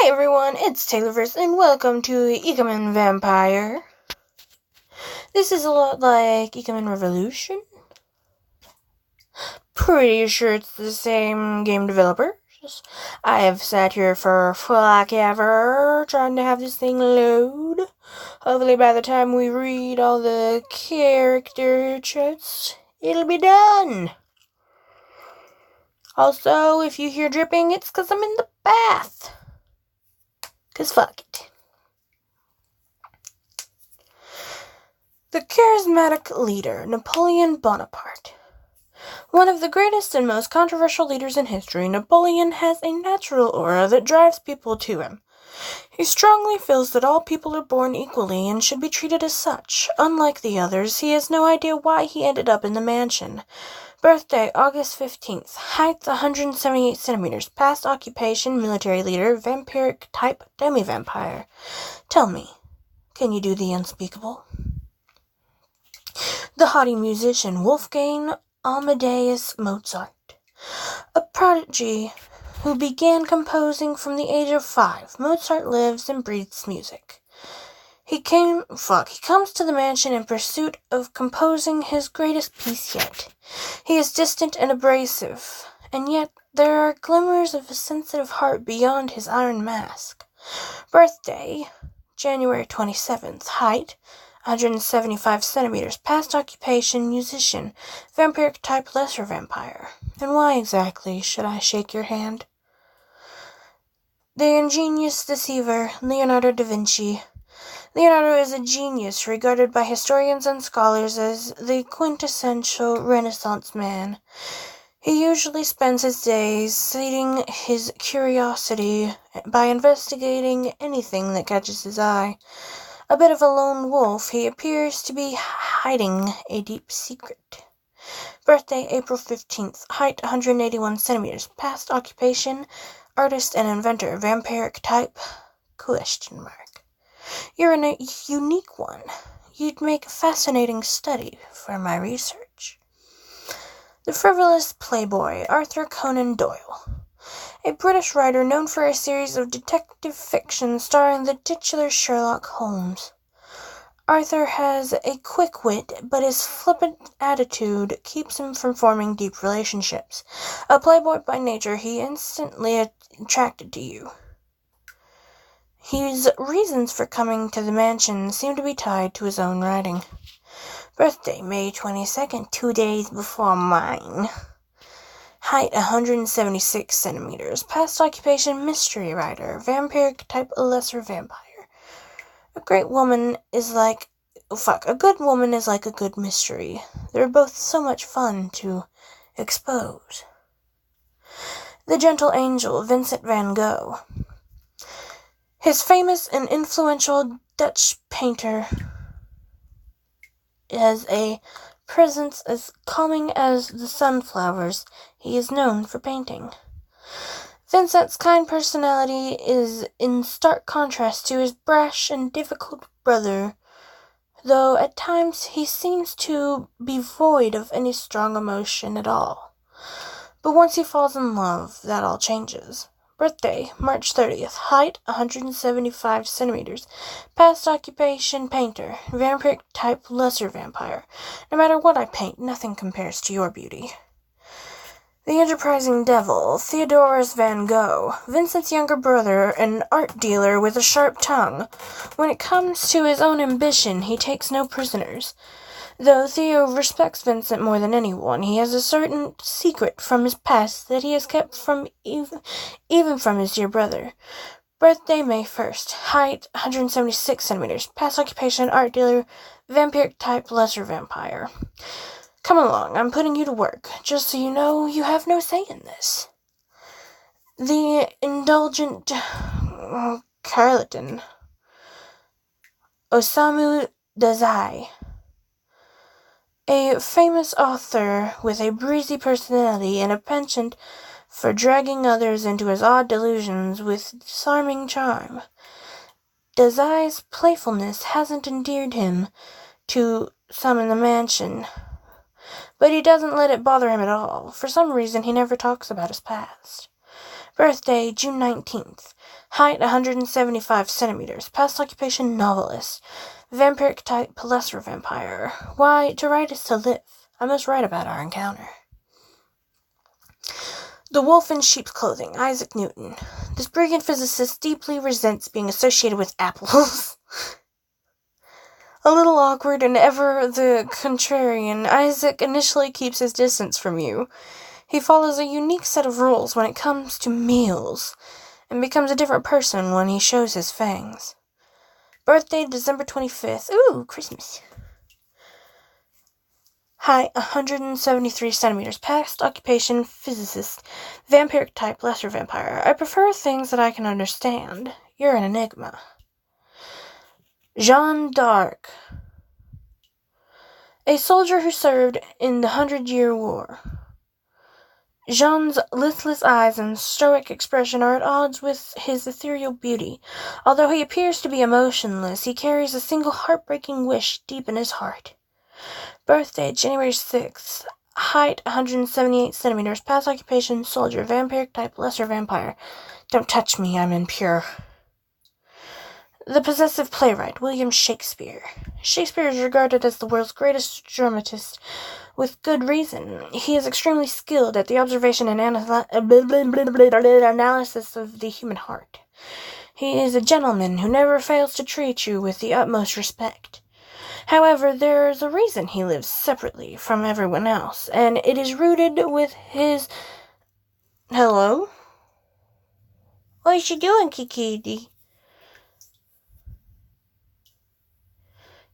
Hey everyone, it's Taylorverse, and welcome to Ikémen Vampire. This is a lot like Ikémen Revolution. Pretty sure it's the same game developers. I have sat here for forever trying to have this thing load. Hopefully by the time we read all the character charts, it'll be done. Also, if you hear dripping, it's because I'm in the bath. Because fuck it. The charismatic leader, Napoleon Bonaparte. One of the greatest and most controversial leaders in history, Napoleon has a natural aura that drives people to him. He strongly feels that all people are born equally and should be treated as such. Unlike the others, he has no idea why he ended up in the mansion. Birthday, August 15th. Height, 178 centimeters. Past occupation, military leader, vampiric type, demi-vampire. Tell me, can you do the unspeakable? The haughty musician, Wolfgang Amadeus Mozart. A prodigy who began composing from the age of 5, Mozart lives and breathes music. He comes to the mansion in pursuit of composing his greatest piece yet. He is distant and abrasive, and yet there are glimmers of a sensitive heart beyond his iron mask. Birthday, January 27th. Height, 175 centimeters. Past occupation, musician. Vampiric type, lesser vampire. And why exactly should I shake your hand? The ingenious deceiver, Leonardo da Vinci. Leonardo is a genius regarded by historians and scholars as the quintessential Renaissance man. He usually spends his days sating his curiosity by investigating anything that catches his eye. A bit of a lone wolf, he appears to be hiding a deep secret. Birthday, April 15th. Height, 181 centimeters. Past occupation, artist and inventor. Vampiric type, ? You're a unique one. You'd make a fascinating study for my research. The frivolous playboy, Arthur Conan Doyle. A British writer known for a series of detective fiction starring the titular Sherlock Holmes. Arthur has a quick wit, but his flippant attitude keeps him from forming deep relationships. A playboy by nature, he instantly attracted to you. His reasons for coming to the mansion seem to be tied to his own writing. Birthday, May 22nd, 2 days before mine. Height, 176 centimeters. Past occupation, mystery writer. Vampiric type, lesser vampire. A good woman is like a good mystery. They're both so much fun to expose. The gentle angel, Vincent van Gogh. His famous and influential Dutch painter has a presence as calming as the sunflowers he is known for painting. Vincent's kind personality is in stark contrast to his brash and difficult brother, though at times he seems to be void of any strong emotion at all. But once he falls in love, that all changes. Birthday, March 30th. Height, 175 centimeters. Past occupation, painter. Vampiric type, lesser vampire. No matter what I paint, nothing compares to your beauty. The enterprising devil, Theodorus van Gogh. Vincent's younger brother, an art dealer with a sharp tongue. When it comes to his own ambition, he takes no prisoners. Though Theo respects Vincent more than anyone, he has a certain secret from his past that he has kept from even from his dear brother. Birthday, May 1st. Height, 176 centimeters. Past occupation, art dealer. Vampiric type, lesser vampire. Come along, I'm putting you to work. Just so you know, you have no say in this. The indulgent charlatan, Osamu Dazai. A famous author with a breezy personality and a penchant for dragging others into his odd delusions with disarming charm. Dazai's playfulness hasn't endeared him to some in the mansion, but he doesn't let it bother him at all. For some reason, he never talks about his past. Birthday, June 19th. Height, 175 centimeters. Past occupation, novelist. Vampiric type, lesser vampire. Why, to write is to live. I must write about our encounter. The wolf in sheep's clothing, Isaac Newton. This brilliant physicist deeply resents being associated with apples. A little awkward and ever the contrarian, Isaac initially keeps his distance from you. He follows a unique set of rules when it comes to meals, and becomes a different person when he shows his fangs. Birthday, December 25th. Ooh, Christmas. Height, 173 centimeters. Past occupation, physicist. Vampiric type, lesser vampire. I prefer things that I can understand. You're an enigma. Jeanne d'Arc. A soldier who served in the 100-Year War. Jean's listless eyes and stoic expression are at odds with his ethereal beauty. Although he appears to be emotionless, he carries a single heartbreaking wish deep in his heart. Birthday, January 6th. Height, 178 centimeters. Past occupation, soldier. Vampiric type, lesser vampire. Don't touch me, I'm impure. The possessive playwright, William Shakespeare. Shakespeare is regarded as the world's greatest dramatist, with good reason. He is extremely skilled at the observation and analysis of the human heart. He is a gentleman who never fails to treat you with the utmost respect. However, there is a reason he lives separately from everyone else, and it is rooted with his... Hello? What you doing, Kiki?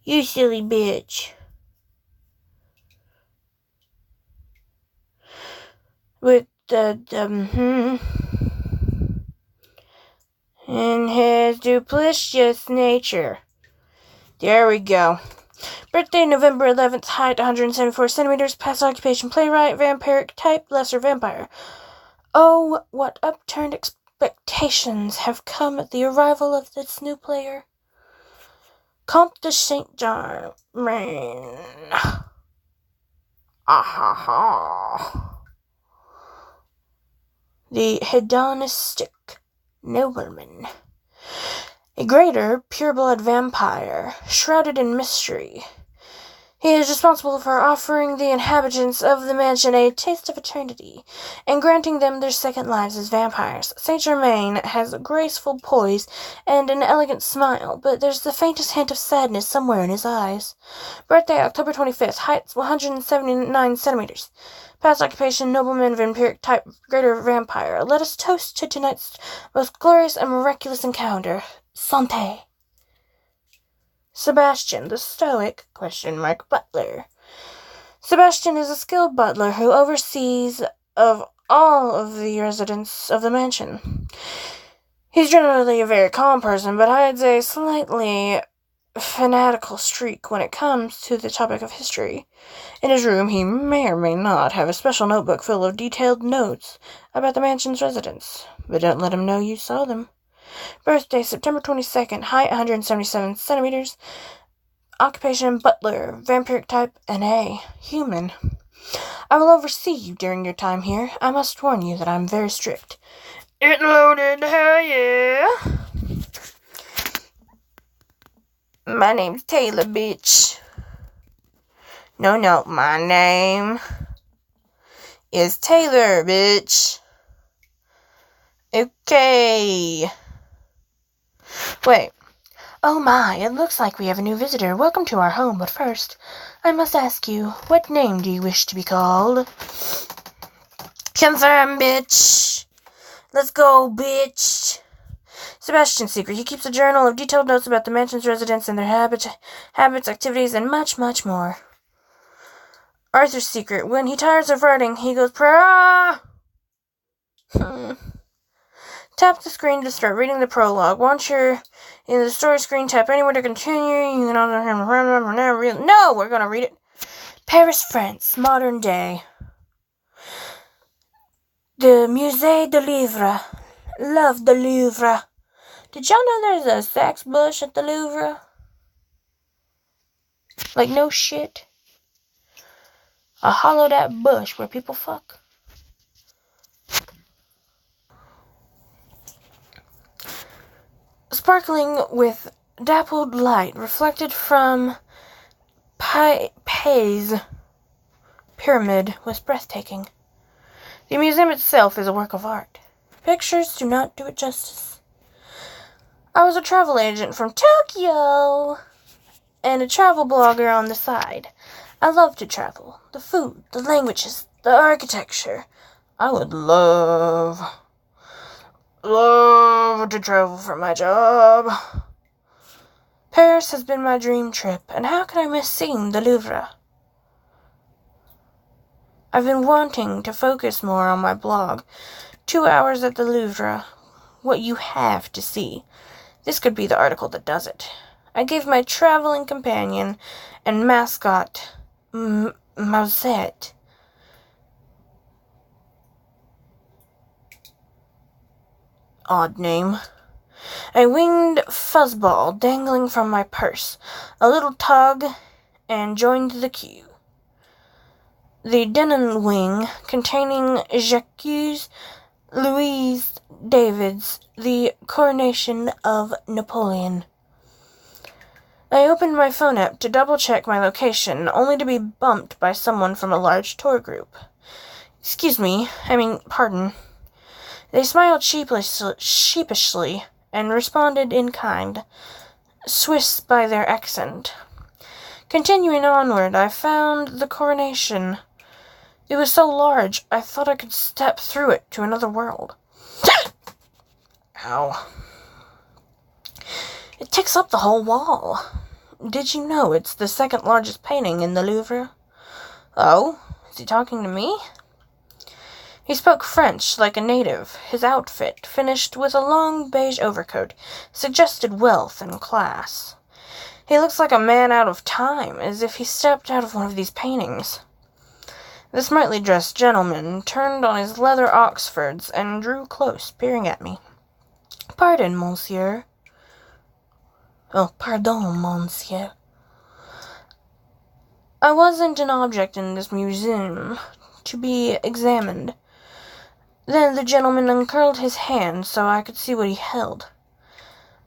You silly bitch. With in his duplicitous nature. There we go. Birthday, November 11th. Height, 174 centimeters. Past occupation, playwright. Vampiric type, lesser vampire. Oh, what upturned expectations have come at the arrival of this new player. Comte de Saint-Germain. Ahaha. The hedonistic nobleman. A greater, pure-blood vampire, shrouded in mystery. He is responsible for offering the inhabitants of the mansion a taste of eternity, and granting them their second lives as vampires. Saint-Germain has a graceful poise and an elegant smile, but there's the faintest hint of sadness somewhere in his eyes. Birthday, October 25th. Height, 179 centimeters. Past occupation, nobleman, vampiric type, greater vampire. Let us toast to tonight's most glorious and miraculous encounter. Santé. Sebastian, the stoic, butler. Sebastian is a skilled butler who oversees of all of the residents of the mansion. He's generally a very calm person, but hides a slightly fanatical streak when it comes to the topic of history. In his room, he may or may not have a special notebook full of detailed notes about the mansion's residents, but don't let him know you saw them. Birthday, September 22nd. Height, 177 centimeters. Occupation, butler. Vampiric type, NA. Human. I will oversee you during your time here. I must warn you that I'm very strict. It loaded, hell yeah. My name's Taylor, bitch. No, my name is Taylor, bitch. Okay. Wait. Oh my, it looks like we have a new visitor. Welcome to our home, but first, I must ask you, what name do you wish to be called? Confirm, bitch. Let's go, bitch. Sebastian's secret. He keeps a journal of detailed notes about the mansion's residents and their habits, activities, and much, much more. Arthur's secret. When he tires of writing, he goes, Tap the screen to start reading the prologue. Once you're in the story screen, tap anywhere to continue. You can No, we're gonna read it. Paris, France, modern day. The Musée du Louvre. Love the Louvre. Did y'all know there's a sex bush at the Louvre? Like, no shit. A hollowed out bush where people fuck. sparkling with dappled light reflected from Pei's pyramid, was breathtaking. The museum itself is a work of art. Pictures do not do it justice. I was a travel agent from Tokyo and a travel blogger on the side. I love to travel. The food, the languages, the architecture. I would love to travel for my job. Paris has been my dream trip, and how could I miss seeing the Louvre? I've been wanting to focus more on my blog. 2 hours at the Louvre. What you have to see. This could be the article that does it. I gave my traveling companion and mascot, Mousette, odd name, a winged fuzzball dangling from my purse, a little tug, and joined the queue. The Denon wing, containing Jacques Louis David's The Coronation of Napoleon. I opened my phone app to double-check my location, only to be bumped by someone from a large tour group. Pardon. They smiled sheepishly and responded in kind, Swiss by their accent. Continuing onward, I found the coronation. It was so large, I thought I could step through it to another world. Ow. It takes up the whole wall. Did you know it's the second largest painting in the Louvre? Oh? Is he talking to me? He spoke French like a native. His outfit, finished with a long beige overcoat, suggested wealth and class. He looks like a man out of time, as if he stepped out of one of these paintings. The smartly dressed gentleman turned on his leather Oxfords and drew close, peering at me. Pardon, monsieur. Oh, pardon, monsieur. I wasn't an object in this museum to be examined. Then the gentleman uncurled his hand so I could see what he held.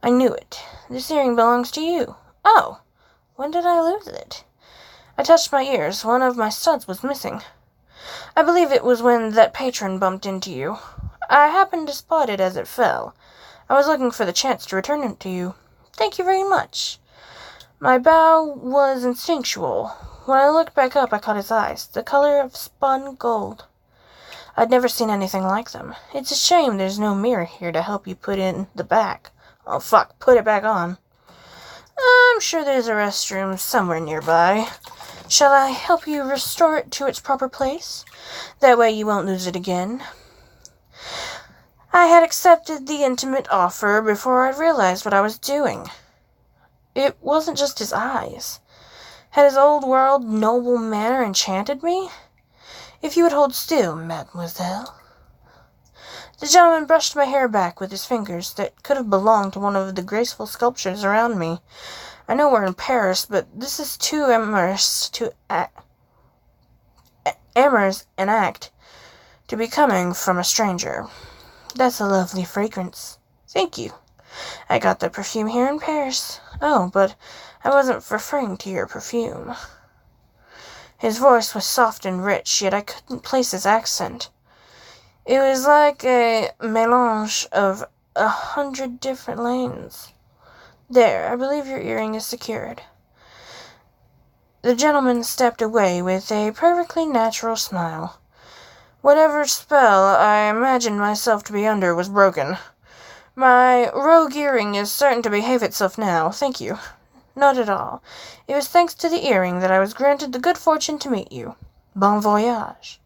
I knew it. This earring belongs to you. Oh, when did I lose it? I touched my ears. One of my studs was missing. I believe it was when that patron bumped into you. I happened to spot it as it fell. I was looking for the chance to return it to you. Thank you very much. My bow was instinctual. When I looked back up, I caught his eyes, the color of spun gold. I'd never seen anything like them. It's a shame there's no mirror here to help you put in the back. Oh, fuck, put it back on. I'm sure there's a restroom somewhere nearby. Shall I help you restore it to its proper place? That way you won't lose it again. I had accepted the intimate offer before I realized what I was doing. It wasn't just his eyes. Had his old world noble manner enchanted me? If you would hold still, mademoiselle. The gentleman brushed my hair back with his fingers that could have belonged to one of the graceful sculptures around me. I know we're in Paris, but this is too amorous an act to be coming from a stranger. That's a lovely fragrance. Thank you. I got that perfume here in Paris. Oh, but I wasn't referring to your perfume. His voice was soft and rich, yet I couldn't place his accent. It was like a mélange of 100 different lanes. There, I believe your earring is secured. The gentleman stepped away with a perfectly natural smile. Whatever spell I imagined myself to be under was broken. My rogue earring is certain to behave itself now, thank you. Not at all. It was thanks to the earring that I was granted the good fortune to meet you. Bon voyage.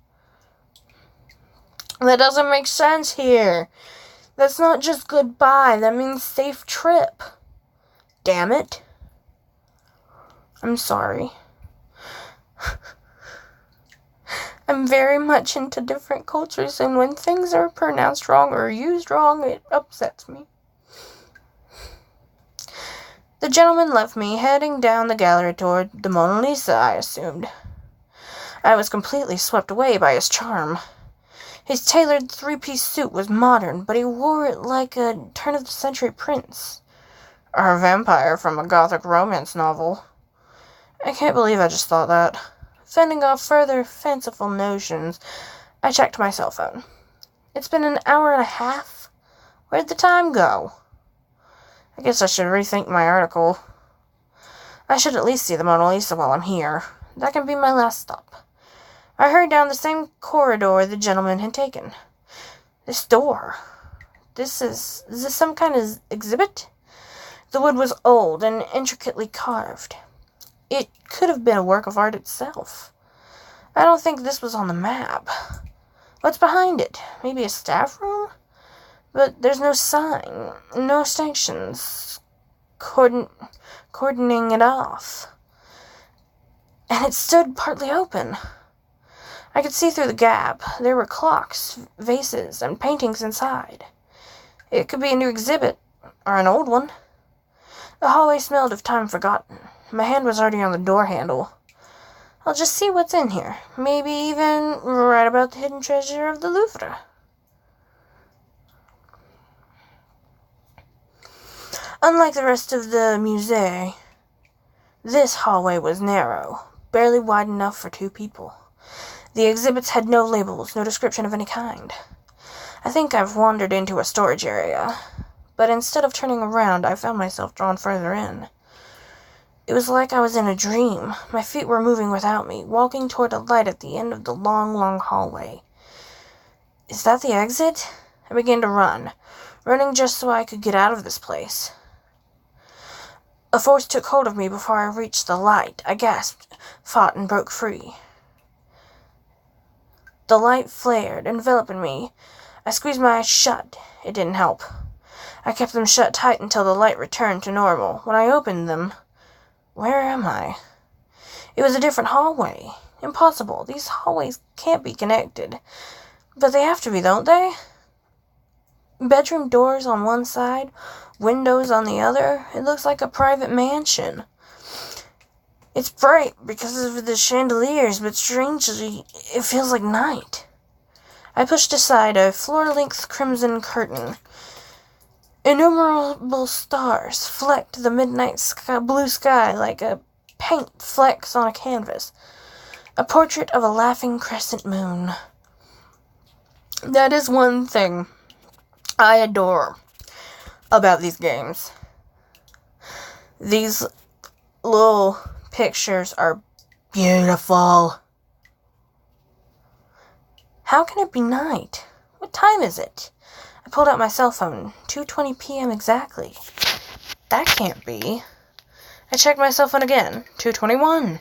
That doesn't make sense here. That's not just goodbye, that means safe trip. Damn it. I'm sorry. I'm very much into different cultures, and when things are pronounced wrong or used wrong, it upsets me. The gentleman left me, heading down the gallery toward the Mona Lisa, I assumed. I was completely swept away by his charm. His tailored three-piece suit was modern, but he wore it like a turn-of-the-century prince. Or a vampire from a gothic romance novel. I can't believe I just thought that. Fending off further fanciful notions, I checked my cell phone. It's been an hour and a half? Where'd the time go? I guess I should rethink my article. I should at least see the Mona Lisa while I'm here. That can be my last stop. I hurried down the same corridor the gentleman had taken. This door. Is this some kind of exhibit? The wood was old and intricately carved. It could have been a work of art itself. I don't think this was on the map. What's behind it? Maybe a staff room? But there's no sign, no sanctions cordoning it off. And it stood partly open. I could see through the gap. There were clocks, vases, and paintings inside. It could be a new exhibit, or an old one. The hallway smelled of time forgotten. My hand was already on the door handle. I'll just see what's in here. Maybe even write about the hidden treasure of the Louvre. Unlike the rest of the musée, this hallway was narrow, barely wide enough for two people. The exhibits had no labels, no description of any kind. I think I've wandered into a storage area, but instead of turning around, I found myself drawn further in. It was like I was in a dream. My feet were moving without me, walking toward a light at the end of the long, long hallway. Is that the exit? I began to run, running just so I could get out of this place. A force took hold of me before I reached the light. I gasped, fought, and broke free. The light flared, enveloping me. I squeezed my eyes shut. It didn't help. I kept them shut tight until the light returned to normal. When I opened them, where am I? It was a different hallway. Impossible. These hallways can't be connected. But they have to be, don't they? Bedroom doors on one side, windows on the other. It looks like a private mansion. It's bright because of the chandeliers, but strangely, it feels like night. I pushed aside a floor-length crimson curtain. Innumerable stars flecked the midnight blue sky like a paint flecks on a canvas. A portrait of a laughing crescent moon. That is one thing I adore about these games. These little pictures are beautiful. How can it be night? What time is it? I pulled out my cell phone. 2:20 p.m. exactly. That can't be. I checked my cell phone again. 2:21.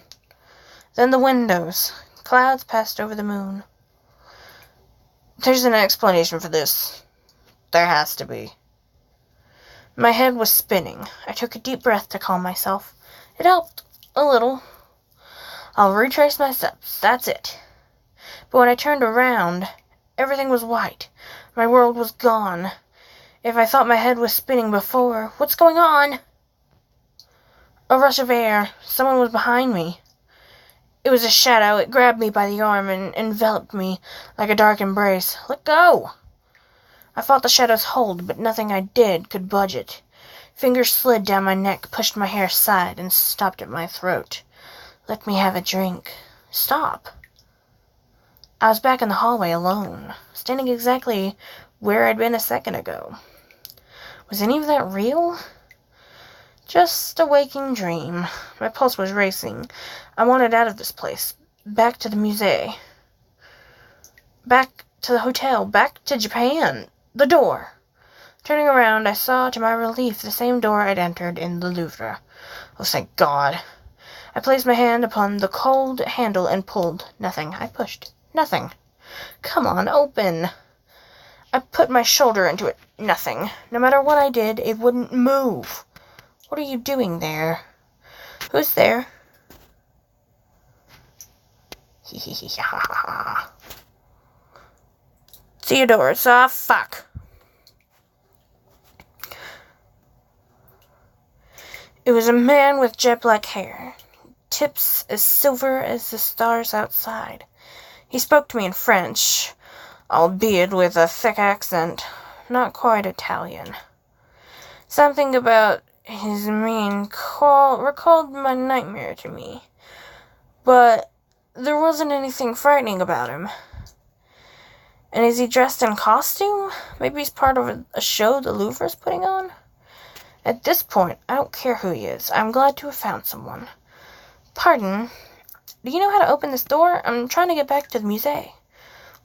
Then the windows. Clouds passed over the moon. There's an explanation for this. There has to be. My head was spinning. I took a deep breath to calm myself. It helped. A little. I'll retrace my steps. That's it. But when I turned around, everything was white. My world was gone. If I thought my head was spinning before, what's going on? A rush of air. Someone was behind me. It was a shadow. It grabbed me by the arm and enveloped me like a dark embrace. Let go! I fought the shadow's hold, but nothing I did could budge it. Fingers slid down my neck, pushed my hair aside, and stopped at my throat. Let me have a drink. Stop. I was back in the hallway alone, standing exactly where I'd been a second ago. Was any of that real? Just a waking dream. My pulse was racing. I wanted out of this place. Back to the musée. Back to the hotel. Back to Japan. The door. Turning around, I saw, to my relief, the same door I'd entered in the Louvre. Oh, thank God. I placed my hand upon the cold handle and pulled. Nothing. I pushed. Nothing. Come on, open. I put my shoulder into it. Nothing. No matter what I did, it wouldn't move. What are you doing there? Who's there? Theodore, fuck. It was a man with jet-black hair, tips as silver as the stars outside. He spoke to me in French, albeit with a thick accent, not quite Italian. Something about His mien recalled my nightmare to me, but there wasn't anything frightening about him. And is he dressed in costume? Maybe he's part of a show the Louvre's putting on? At this point, I don't care who he is. I'm glad to have found someone. Pardon, do you know how to open this door? I'm trying to get back to the musée.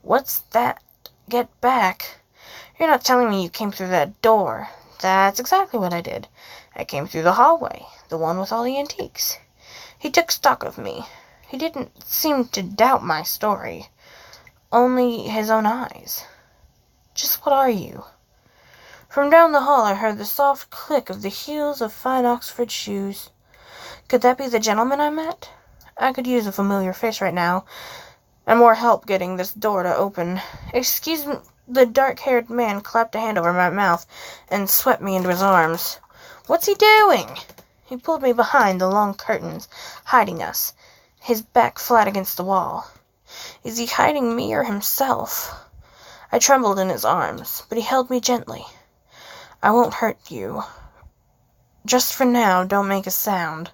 What's that? Get back? You're not telling me you came through that door. That's exactly what I did. I came through the hallway, the one with all the antiques. He took stock of me. He didn't seem to doubt my story. Only his own eyes. Just what are you? From down the hall I heard the soft click of the heels of fine Oxford shoes. Could that be the gentleman I met? I could use a familiar face right now, and more help getting this door to open. Excuse me. The dark-haired man clapped a hand over my mouth and swept me into his arms. What's he doing? He pulled me behind the long curtains, hiding us, his back flat against the wall. Is he hiding me or himself? I trembled in his arms, but he held me gently. I won't hurt you. Just for now, don't make a sound.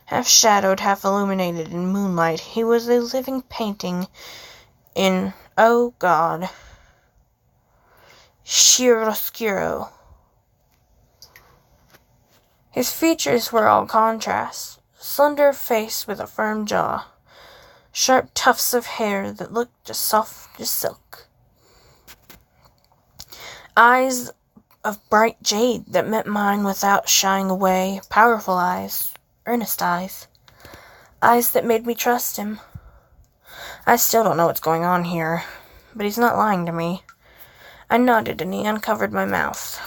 Half shadowed, half illuminated in moonlight, he was a living painting in, oh God, chiaroscuro. His features were all contrast, slender face with a firm jaw, sharp tufts of hair that looked as soft as silk, eyes of bright jade that met mine without shying away, powerful eyes, earnest eyes that made me trust him. I still don't know what's going on here, but he's not lying to me. I nodded and he uncovered my mouth.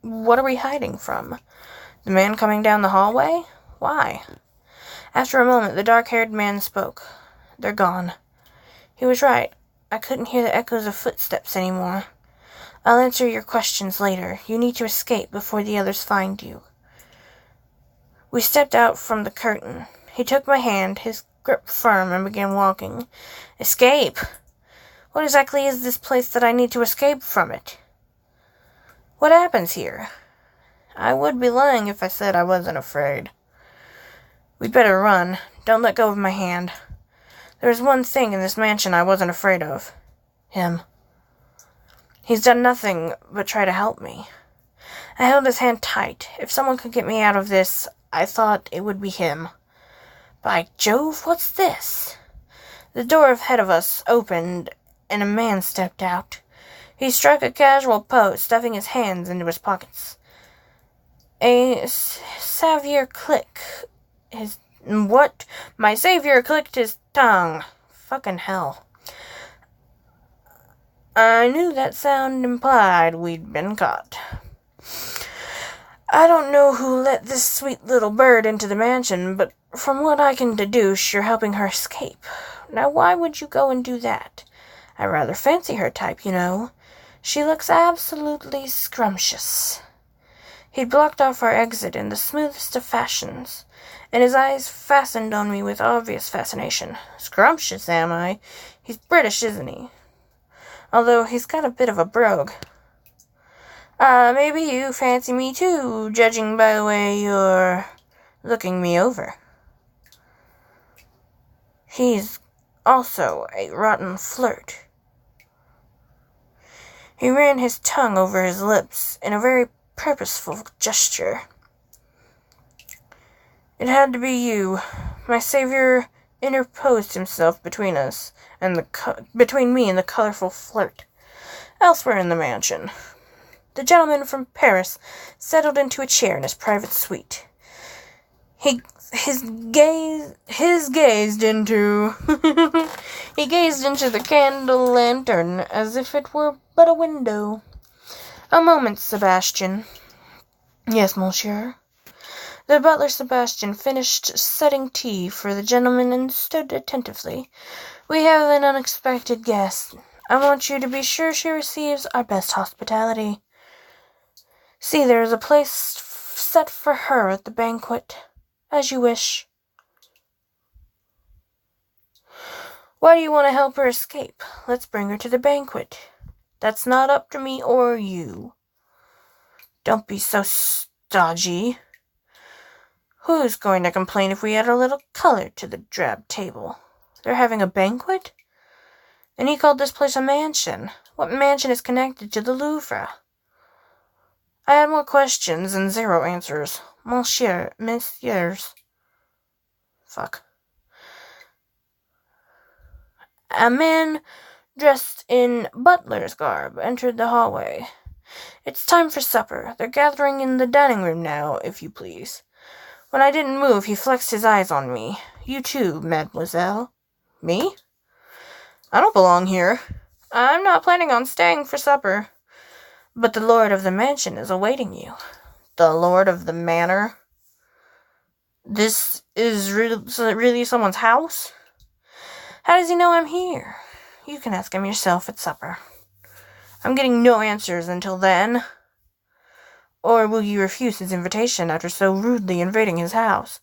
What are we hiding from? The man coming down the hallway? Why? After a moment, the dark-haired man spoke. They're gone. He was right. I couldn't hear the echoes of footsteps anymore. I'll answer your questions later. You need to escape before the others find you. We stepped out from the curtain. He took my hand, his grip firm, and began walking. Escape? What exactly is this place that I need to escape from it? What happens here? I would be lying if I said I wasn't afraid. We'd better run. Don't let go of my hand. There's one thing in this mansion I wasn't afraid of. Him. He's done nothing but try to help me. I held his hand tight. If someone could get me out of this, I thought it would be him. By Jove, what's this? The door ahead of us opened, and a man stepped out. He struck a casual pose, stuffing his hands into his pockets. A savior click. What? My savior clicked his tongue. Fucking hell. I knew that sound implied we'd been caught. I don't know who let this sweet little bird into the mansion, but from what I can deduce, you're helping her escape. Now, why would you go and do that? I rather fancy her type, you know. She looks absolutely scrumptious. He'd blocked off our exit in the smoothest of fashions, and his eyes fastened on me with obvious fascination. Scrumptious, am I? He's British, isn't he? Although he's got a bit of a brogue. Maybe you fancy me too, judging by the way you're looking me over. He's also a rotten flirt. He ran his tongue over his lips in a very purposeful gesture. It had to be you. My savior interposed himself between us and between me and the colorful flirt. Elsewhere in the mansion, the gentleman from Paris settled into a chair in his private suite. He gazed into the candle lantern as if it were but a window. A moment, Sebastian. Yes, monsieur. The butler Sebastian finished setting tea for the gentleman and stood attentively. We have an unexpected guest. I want you to be sure she receives our best hospitality. See, there is a place set for her at the banquet. As you wish. Why do you want to help her escape? Let's bring her to the banquet. That's not up to me or you. Don't be so dodgy. Who's going to complain if we add a little color to the drab table? They're having a banquet? And he called this place a mansion. What mansion is connected to the Louvre? I had more questions and 0 answers. Messieurs. Fuck. A man dressed in butler's garb entered the hallway. It's time for supper. They're gathering in the dining room now, if you please. When I didn't move, he flexed his eyes on me. You too, mademoiselle. Me? I don't belong here. I'm not planning on staying for supper. But the lord of the mansion is awaiting you. The lord of the manor? This is really someone's house? How does he know I'm here? You can ask him yourself at supper. I'm getting no answers until then. Or will you refuse his invitation after so rudely invading his house?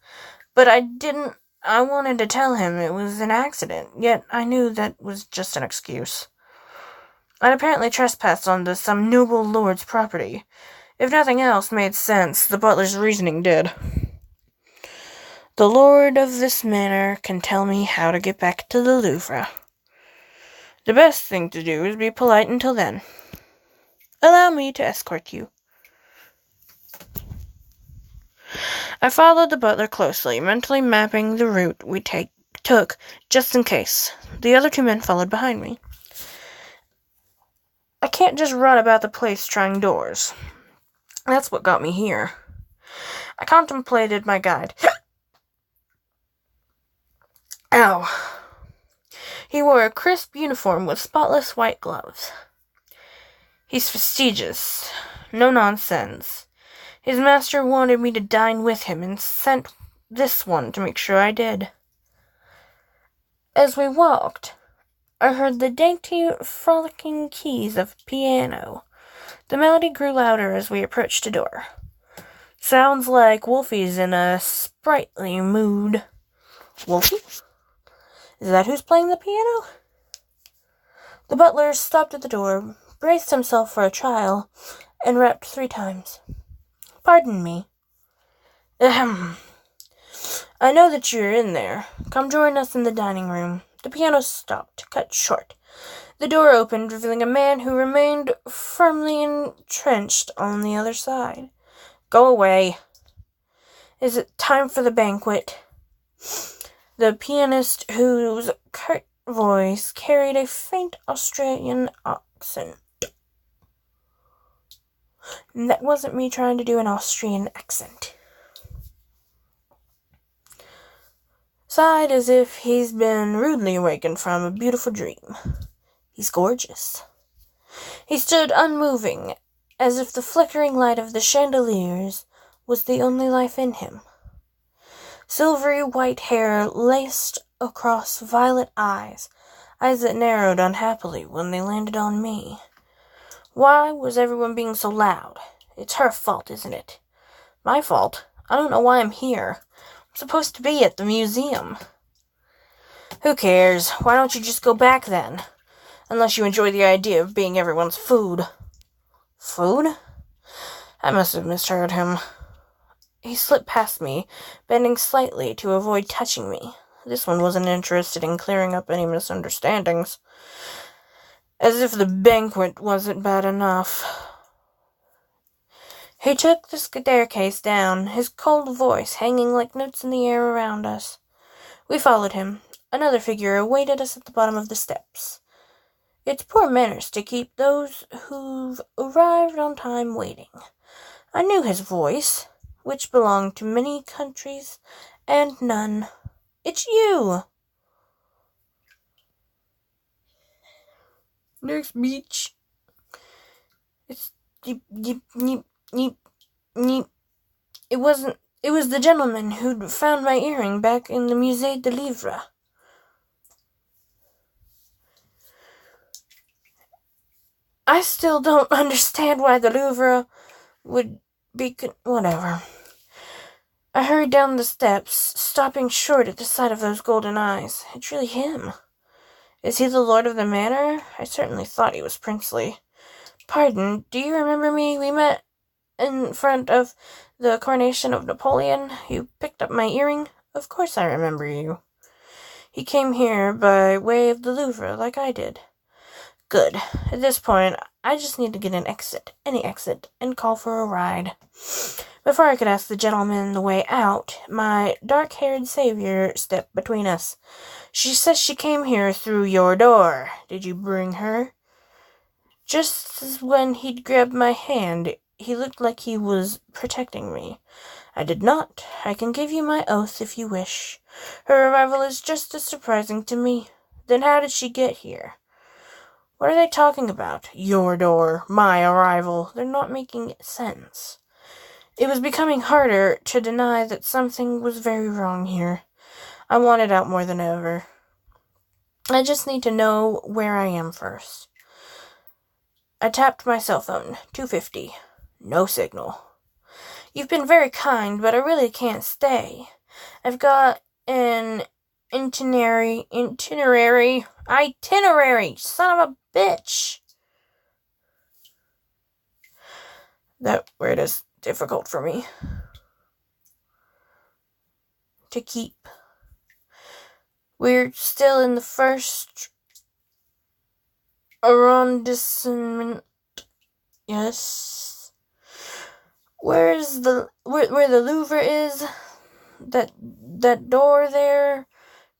But I didn't. I wanted to tell him it was an accident, yet I knew that was just an excuse. I'd apparently trespassed onto some noble lord's property. If nothing else made sense, the butler's reasoning did. The lord of this manor can tell me how to get back to the Louvre. The best thing to do is be polite until then. Allow me to escort you. I followed the butler closely, mentally mapping the route we took just in case. The other 2 men followed behind me. I can't just run about the place trying doors. That's what got me here. I contemplated my guide. Ow. He wore a crisp uniform with spotless white gloves. He's fastidious. No nonsense. His master wanted me to dine with him and sent this one to make sure I did. As we walked, I heard the dainty, frolicking keys of a piano. The melody grew louder as we approached a door. Sounds like Wolfie's in a sprightly mood. Wolfie? Is that who's playing the piano? The butler stopped at the door, braced himself for a trial, and rapped 3 times. Pardon me. Ahem. I know that you're in there. Come join us in the dining room. The piano stopped, cut short. The door opened, revealing a man who remained firmly entrenched on the other side. Go away. Is it time for the banquet? The pianist, whose curt voice carried a faint Australian accent. That wasn't me trying to do an Austrian accent. Sighed as if he's been rudely awakened from a beautiful dream. He's gorgeous. He stood unmoving, as if the flickering light of the chandeliers was the only life in him. Silvery white hair laced across violet eyes that narrowed unhappily when they landed on me. Why was everyone being so loud? It's her fault, isn't it? My fault? I don't know why I'm here. I'm supposed to be at the museum. Who cares? Why don't you just go back then? Unless you enjoy the idea of being everyone's food. Food? I must have misheard him. He slipped past me, bending slightly to avoid touching me. This one wasn't interested in clearing up any misunderstandings. As if the banquet wasn't bad enough. He took the staircase down, his cold voice hanging like notes in the air around us. We followed him. Another figure awaited us at the bottom of the steps. It's poor manners to keep those who've arrived on time waiting. I knew his voice, which belonged to many countries and none. It's you! Next beach. It's it was the gentleman who'd found my earring back in the Musée de Livre. I still don't understand why the Louvre would be whatever. I hurried down the steps, stopping short at the sight of those golden eyes. It's really him. Is he the lord of the manor? I certainly thought he was princely. Pardon, do you remember me? We met in front of the coronation of Napoleon, you picked up my earring? Of course I remember you. He came here by way of the Louvre, like I did. Good. At this point, I just need to get an exit, any exit, and call for a ride. Before I could ask the gentleman the way out, my dark-haired savior stepped between us. She says she came here through your door. Did you bring her? Just as when he'd grabbed my hand, he looked like he was protecting me. I did not. I can give you my oath if you wish. Her arrival is just as surprising to me. Then how did she get here? What are they talking about? Your door, my arrival. They're not making sense. It was becoming harder to deny that something was very wrong here. I wanted out more than ever. I just need to know where I am first. I tapped my cell phone. 250. No signal. You've been very kind, but I really can't stay. I've got an itinerary, son of a bitch. That word is difficult for me to keep. We're still in the first arrondissement. Yes. Where the Louvre is? That door there?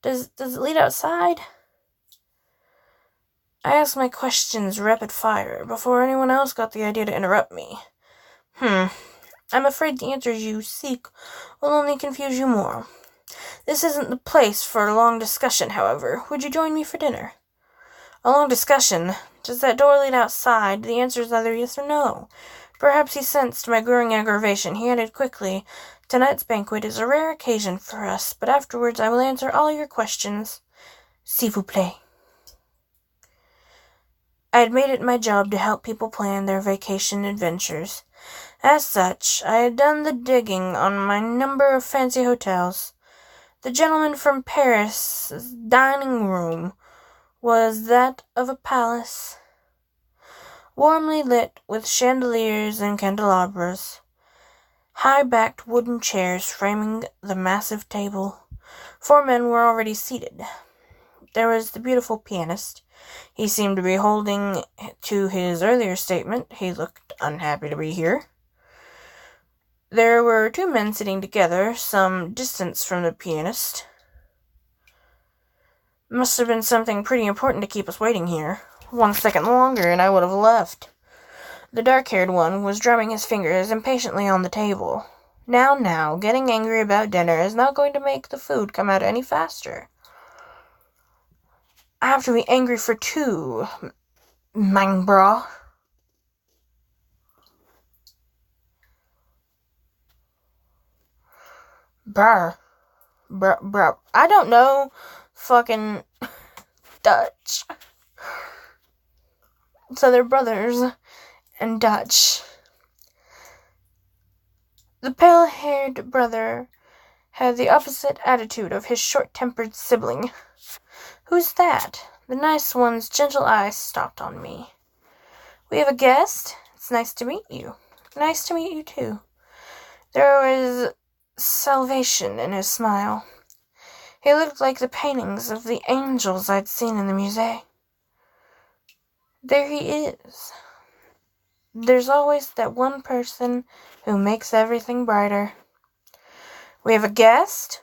Does it lead outside? I asked my questions rapid fire before anyone else got the idea to interrupt me. I'm afraid the answers you seek will only confuse you more. This isn't the place for a long discussion, however. Would you join me for dinner? A long discussion? Does that door lead outside? The answer is either yes or no. Perhaps he sensed my growing aggravation. He added quickly, Tonight's banquet is a rare occasion for us, but afterwards I will answer all your questions. S'il vous plaît. I had made it my job to help people plan their vacation adventures. As such, I had done the digging on my number of fancy hotels. The gentleman from Paris' dining room was that of a palace, warmly lit with chandeliers and candelabras, high-backed wooden chairs framing the massive table. 4 men were already seated. There was the beautiful pianist. He seemed to be holding to his earlier statement. He looked unhappy to be here. There were 2 men sitting together, some distance from the pianist. Must have been something pretty important to keep us waiting here. 1 second longer and I would have left. The dark-haired one was drumming his fingers impatiently on the table. Now, getting angry about dinner is not going to make the food come out any faster. I have to be angry for 2, mein bra. Brr. I don't know fucking Dutch. So they're brothers and Dutch. The pale-haired brother had the opposite attitude of his short-tempered sibling. Who's that? The nice one's gentle eyes stopped on me. We have a guest? It's nice to meet you. Nice to meet you, too. There was salvation in his smile. He looked like the paintings of the angels I'd seen in the museum. There he is. There's always that one person who makes everything brighter. We have a guest?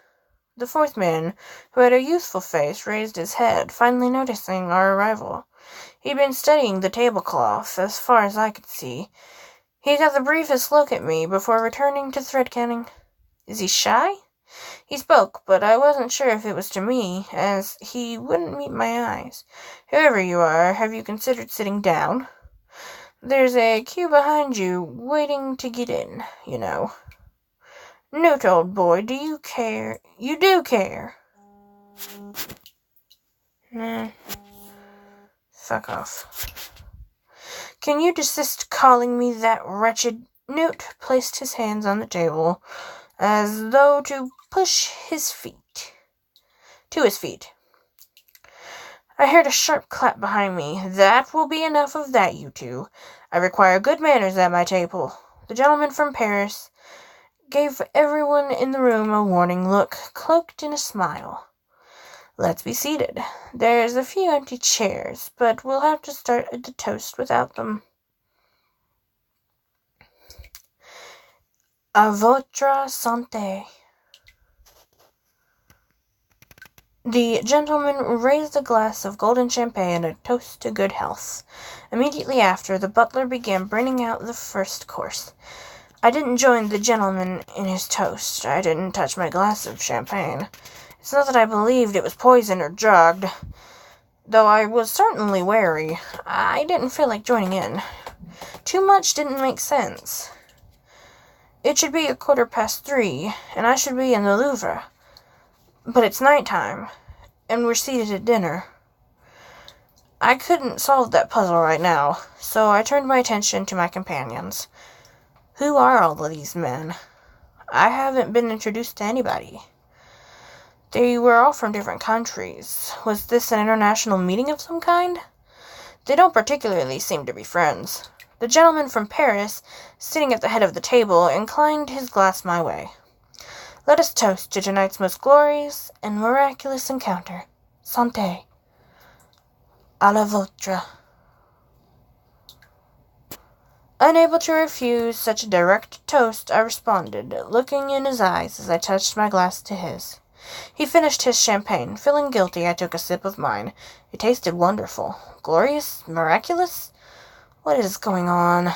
The 4th man, who had a youthful face, raised his head, finally noticing our arrival. He'd been studying the tablecloth, as far as I could see. He got the briefest look at me before returning to thread counting. Is he shy? He spoke, but I wasn't sure if it was to me, as he wouldn't meet my eyes. Whoever you are, have you considered sitting down? There's a queue behind you, waiting to get in, you know. Newt, old boy, do you care? You do care. Nah. Fuck off. Can you desist calling me that wretched? Newt placed his hands on the table, as though to push his feet. To his feet. I heard a sharp clap behind me. That will be enough of that, you two. I require good manners at my table. The gentleman from Paris gave everyone in the room a warning look, cloaked in a smile. Let's be seated. There's a few empty chairs, but we'll have to start the toast without them. À votre santé. The gentleman raised a glass of golden champagne, a toast to good health. Immediately after, the butler began bringing out the first course. I didn't join the gentleman in his toast. I didn't touch my glass of champagne. It's not that I believed it was poisoned or drugged, though I was certainly wary. I didn't feel like joining in. Too much didn't make sense. It should be 3:15, and I should be in the Louvre. But it's nighttime, and we're seated at dinner. I couldn't solve that puzzle right now, so I turned my attention to my companions. Who are all of these men? I haven't been introduced to anybody. They were all from different countries. Was this an international meeting of some kind? They don't particularly seem to be friends. The gentleman from Paris, sitting at the head of the table, inclined his glass my way. Let us toast to tonight's most glorious and miraculous encounter. Santé. À la vôtre. Unable to refuse such a direct toast, I responded, looking in his eyes as I touched my glass to his. He finished his champagne. Feeling guilty, I took a sip of mine. It tasted wonderful. Glorious? Miraculous? What is going on?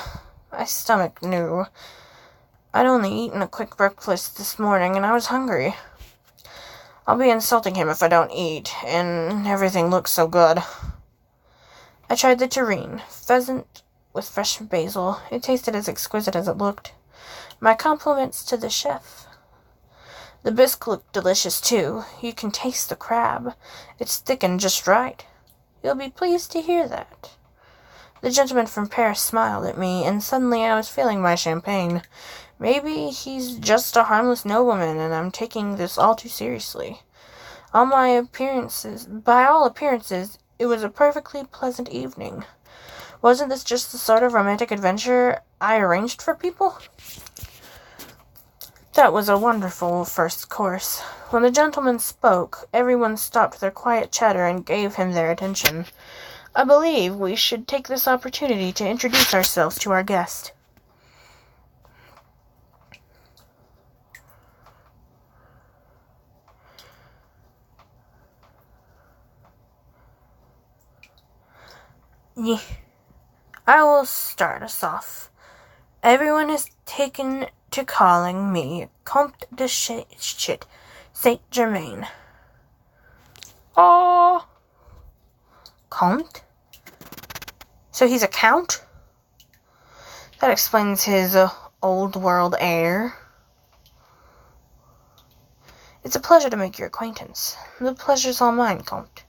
My stomach knew. I'd only eaten a quick breakfast this morning, and I was hungry. I'll be insulting him if I don't eat, and everything looks so good. I tried the terrine, pheasant with fresh basil. It tasted as exquisite as it looked. My compliments to the chef. The bisque looked delicious, too. You can taste the crab. It's thickened just right. You'll be pleased to hear that. The gentleman from Paris smiled at me, and suddenly I was feeling my champagne. Maybe he's just a harmless nobleman, and I'm taking this all too seriously. By all appearances, it was a perfectly pleasant evening. Wasn't this just the sort of romantic adventure I arranged for people? That was a wonderful first course. When the gentleman spoke, everyone stopped their quiet chatter and gave him their attention. I believe we should take this opportunity to introduce ourselves to our guest. I will start us off. Everyone has taken to calling me Comte de Saint-Germain. Oh, Comte? So he's a count? That explains his old-world air. It's a pleasure to make your acquaintance. The pleasure's all mine, Comte.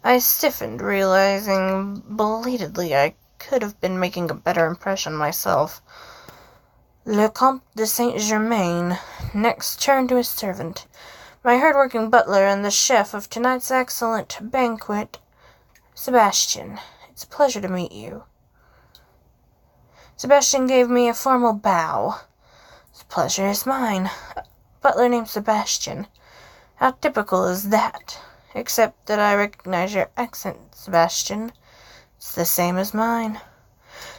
I stiffened, realizing belatedly I could have been making a better impression myself. Le Comte de Saint-Germain next turned to his servant, my hard-working butler and the chef of tonight's excellent banquet, Sebastian. It's a pleasure to meet you. Sebastian gave me a formal bow. The pleasure is mine. A butler named Sebastian. How typical is that? Except that I recognize your accent, Sebastian. It's the same as mine.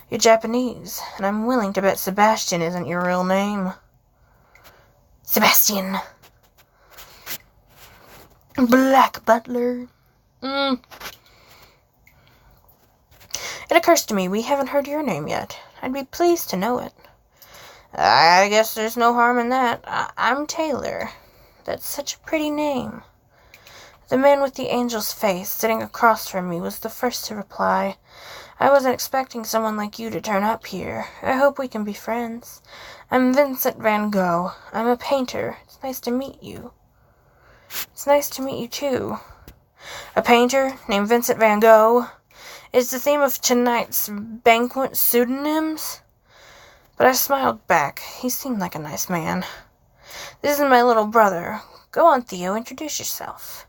You're Japanese, and I'm willing to bet Sebastian isn't your real name. Sebastian. Black butler. It occurs to me we haven't heard your name yet. I'd be pleased to know it. I guess there's no harm in that. I'm Taylor. That's such a pretty name. The man with the angel's face sitting across from me was the first to reply. I wasn't expecting someone like you to turn up here. I hope we can be friends. I'm Vincent van Gogh. I'm a painter. It's nice to meet you. It's nice to meet you, too. A painter named Vincent van Gogh is the theme of tonight's banquet pseudonyms? But I smiled back. He seemed like a nice man. This is my little brother. Go on, Theo, introduce yourself.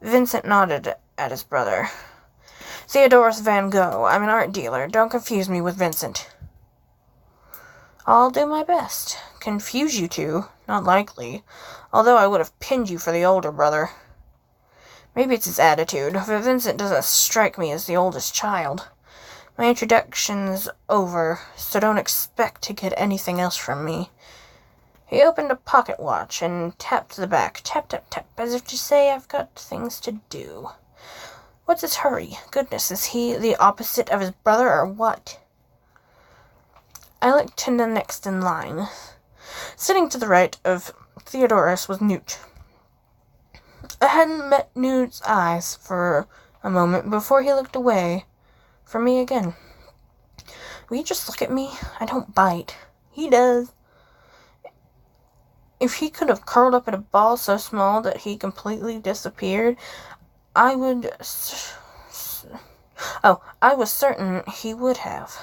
Vincent nodded at his brother. Theodorus van Gogh. I'm an art dealer. Don't confuse me with Vincent. I'll do my best. Confuse you two? Not likely. Although I would have pinned you for the older brother. Maybe it's his attitude, but Vincent doesn't strike me as the oldest child. My introduction's over, so don't expect to get anything else from me. He opened a pocket watch and tapped the back. Tap, tap, tap, as if to say, I've got things to do. What's his hurry? Goodness, is he the opposite of his brother, or what? I looked to the next in line. Sitting to the right of Theodorus was Newt. I hadn't met Newt's eyes for a moment before he looked away from me again. Will you just look at me? I don't bite. He does. If he could have curled up in a ball so small that he completely disappeared, I was certain he would have.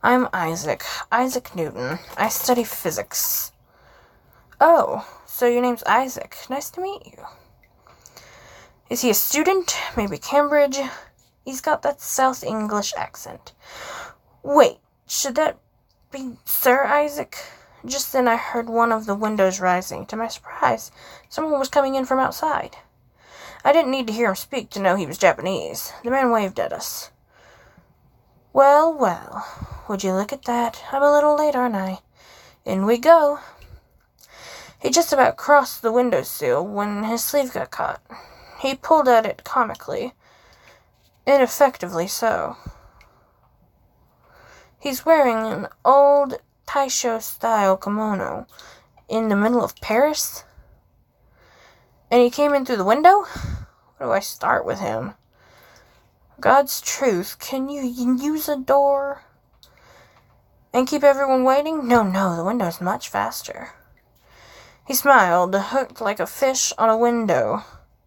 I'm Isaac Newton. I study physics. Oh, so your name's Isaac. Nice to meet you. Is he a student? Maybe Cambridge? He's got that South English accent. Wait, should that be Sir Isaac? Just then I heard one of the windows rising. To my surprise, someone was coming in from outside. I didn't need to hear him speak to know he was Japanese. The man waved at us. Well, well, would you look at that? I'm a little late, aren't I? In we go. He just about crossed the windowsill when his sleeve got caught. He pulled at it comically. Ineffectively so. He's wearing an old Taisho-style kimono in the middle of Paris? And he came in through the window? Where do I start with him? God's truth, can you use a door and keep everyone waiting? No, the window's much faster. He smiled, hooked like a fish on a window,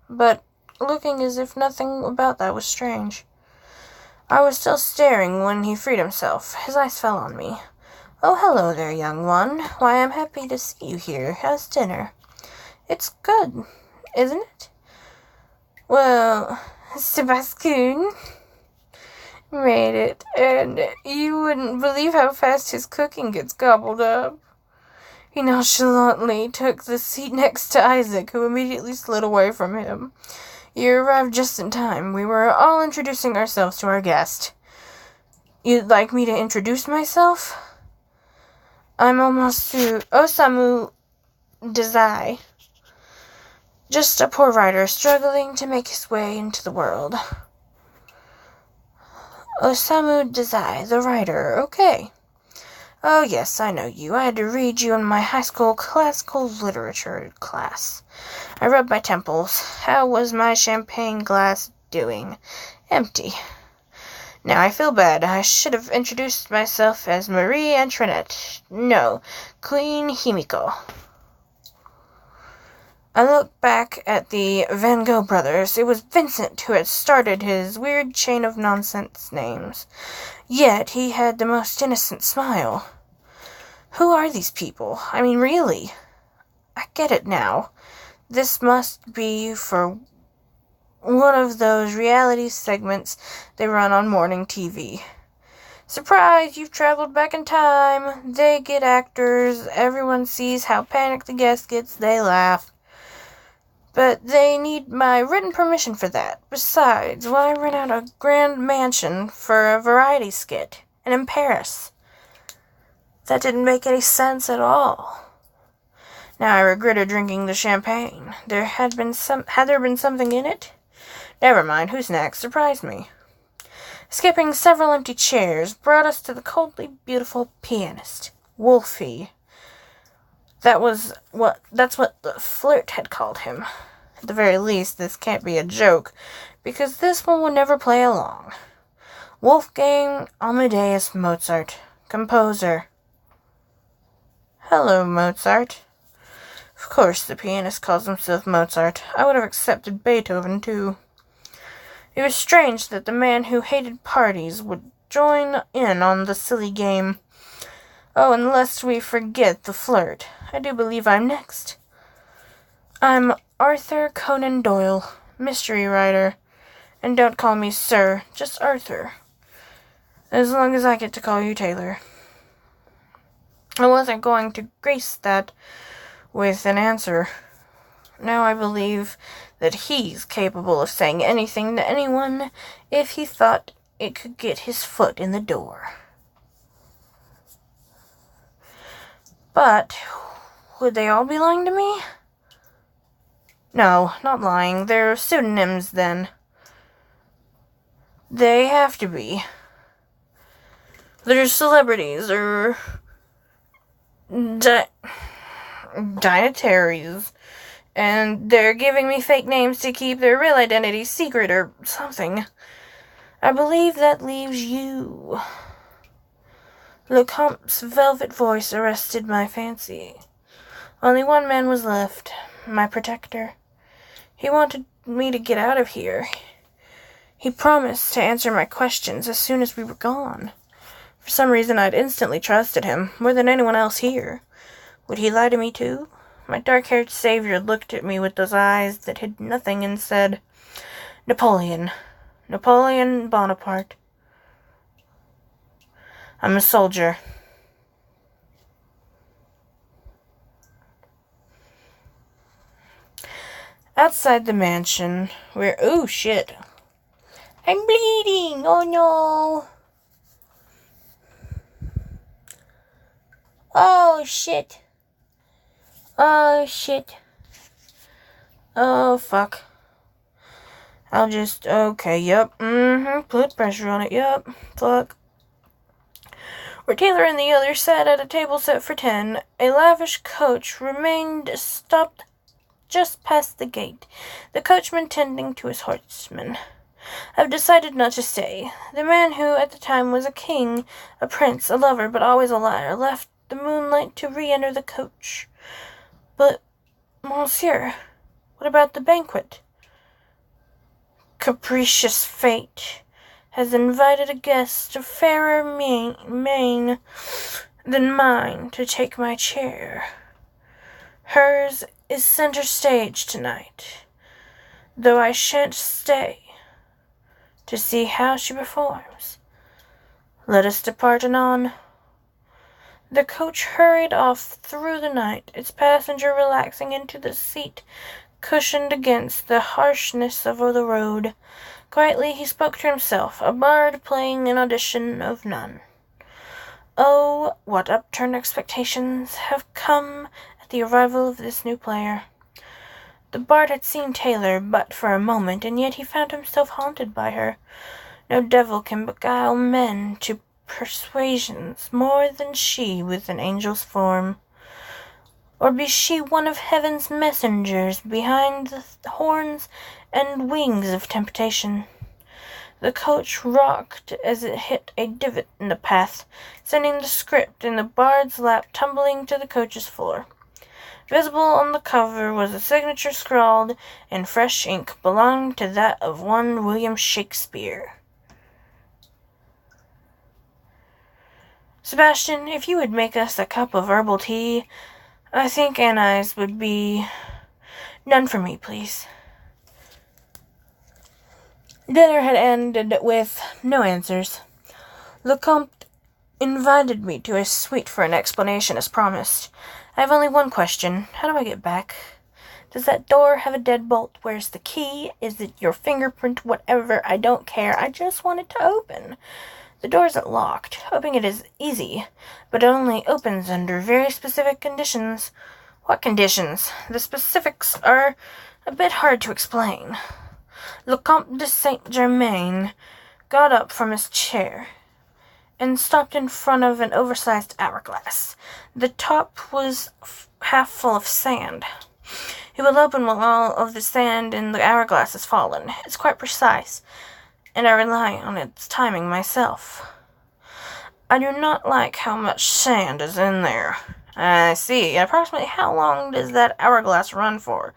but looking as if nothing about that was strange. I was still staring when he freed himself. His eyes fell on me. Oh, hello there, young one. Why, I'm happy to see you here. How's dinner? It's good, isn't it? Well, Sebastian made it, and you wouldn't believe how fast his cooking gets gobbled up. He nonchalantly took the seat next to Isaac, who immediately slid away from him. You arrived just in time. We were all introducing ourselves to our guest. You'd like me to introduce myself? I'm Osamu Dazai. Just a poor writer struggling to make his way into the world. Osamu Dazai, the writer. Okay. Oh, yes, I know you. I had to read you in my high school classical literature class. I rubbed my temples. How was my champagne glass doing? Empty. Now I feel bad. I should have introduced myself as Marie Antoinette. No, Queen Himiko. I looked back at the Van Gogh brothers. It was Vincent who had started his weird chain of nonsense names. Yet he had the most innocent smile. Who are these people? I mean, really? I get it now. This must be for one of those reality segments they run on morning TV. Surprise, you've traveled back in time. They get actors. Everyone sees how panicked the guest gets. They laugh. But they need my written permission for that. Besides, why rent out a grand mansion for a variety skit? And in Paris? That didn't make any sense at all. Now I regretted drinking the champagne. Had there been something in it? Never mind, who's next? Surprise me. Skipping several empty chairs brought us to the coldly beautiful pianist, Wolfie. That's what the flirt had called him. At the very least, this can't be a joke, because this one will never play along. Wolfgang Amadeus Mozart, composer. Hello, Mozart. Of course, the pianist calls himself Mozart. I would have accepted Beethoven, too. It was strange that the man who hated parties would join in on the silly game. Oh, and lest we forget the flirt, I do believe I'm next. I'm Arthur Conan Doyle, mystery writer. And don't call me Sir, just Arthur. As long as I get to call you Taylor. I wasn't going to grace that with an answer. Now I believe that he's capable of saying anything to anyone if he thought it could get his foot in the door. But would they all be lying to me? No, not lying. They're pseudonyms, then. They have to be. They're celebrities, or dignitaries, and they're giving me fake names to keep their real identity secret or something. I believe that leaves you. Lecomte's velvet voice arrested my fancy. Only one man was left, my protector. He wanted me to get out of here. He promised to answer my questions as soon as we were gone. For some reason, I'd instantly trusted him, more than anyone else here. Would he lie to me, too? My dark-haired savior looked at me with those eyes that hid nothing and said, Napoleon Bonaparte. I'm a soldier. Outside the mansion, oh shit. I'm bleeding, oh no. Oh shit. Oh shit. Oh fuck. I'll just, okay, yep, put pressure on it, yep, fuck. Where Taylor and the others sat at a table set for 10, a lavish coach remained stopped just past the gate, the coachman tending to his horsemen. I've decided not to stay. The man who at the time was a king, a prince, a lover, but always a liar, left the moonlight to re-enter the coach. But, monsieur, what about the banquet? Capricious fate has invited a guest of fairer mien than mine to take my chair. Hers is center stage tonight, though I shan't stay to see how she performs. Let us depart anon. The coach hurried off through the night, its passenger relaxing into the seat cushioned against the harshness of the road. Quietly he spoke to himself, a bard playing an audition of none. Oh, what upturned expectations have come at the arrival of this new player. The bard had seen Taylor but for a moment, and yet he found himself haunted by her. No devil can beguile men to persuasions more than she with an angel's form. Or be she one of heaven's messengers behind the horns and wings of temptation. The coach rocked as it hit a divot in the path, sending the script in the bard's lap tumbling to the coach's floor. Visible on the cover was a signature scrawled in fresh ink belonging to that of one William Shakespeare. Sebastian, if you would make us a cup of herbal tea, I think anise would be none for me, please. Dinner had ended with no answers. Lecomte invited me to his suite for an explanation as promised. I have only one question. How do I get back? Does that door have a deadbolt? Where's the key? Is it your fingerprint? Whatever. I don't care. I just want it to open. The door isn't locked. Opening it is easy, but it only opens under very specific conditions. What conditions? The specifics are a bit hard to explain. Le Comte de Saint-Germain got up from his chair and stopped in front of an oversized hourglass. The top was half full of sand. He will open when all of the sand in the hourglass has fallen. It's quite precise, and I rely on its timing myself. I do not like how much sand is in there. I see. Approximately how long does that hourglass run for?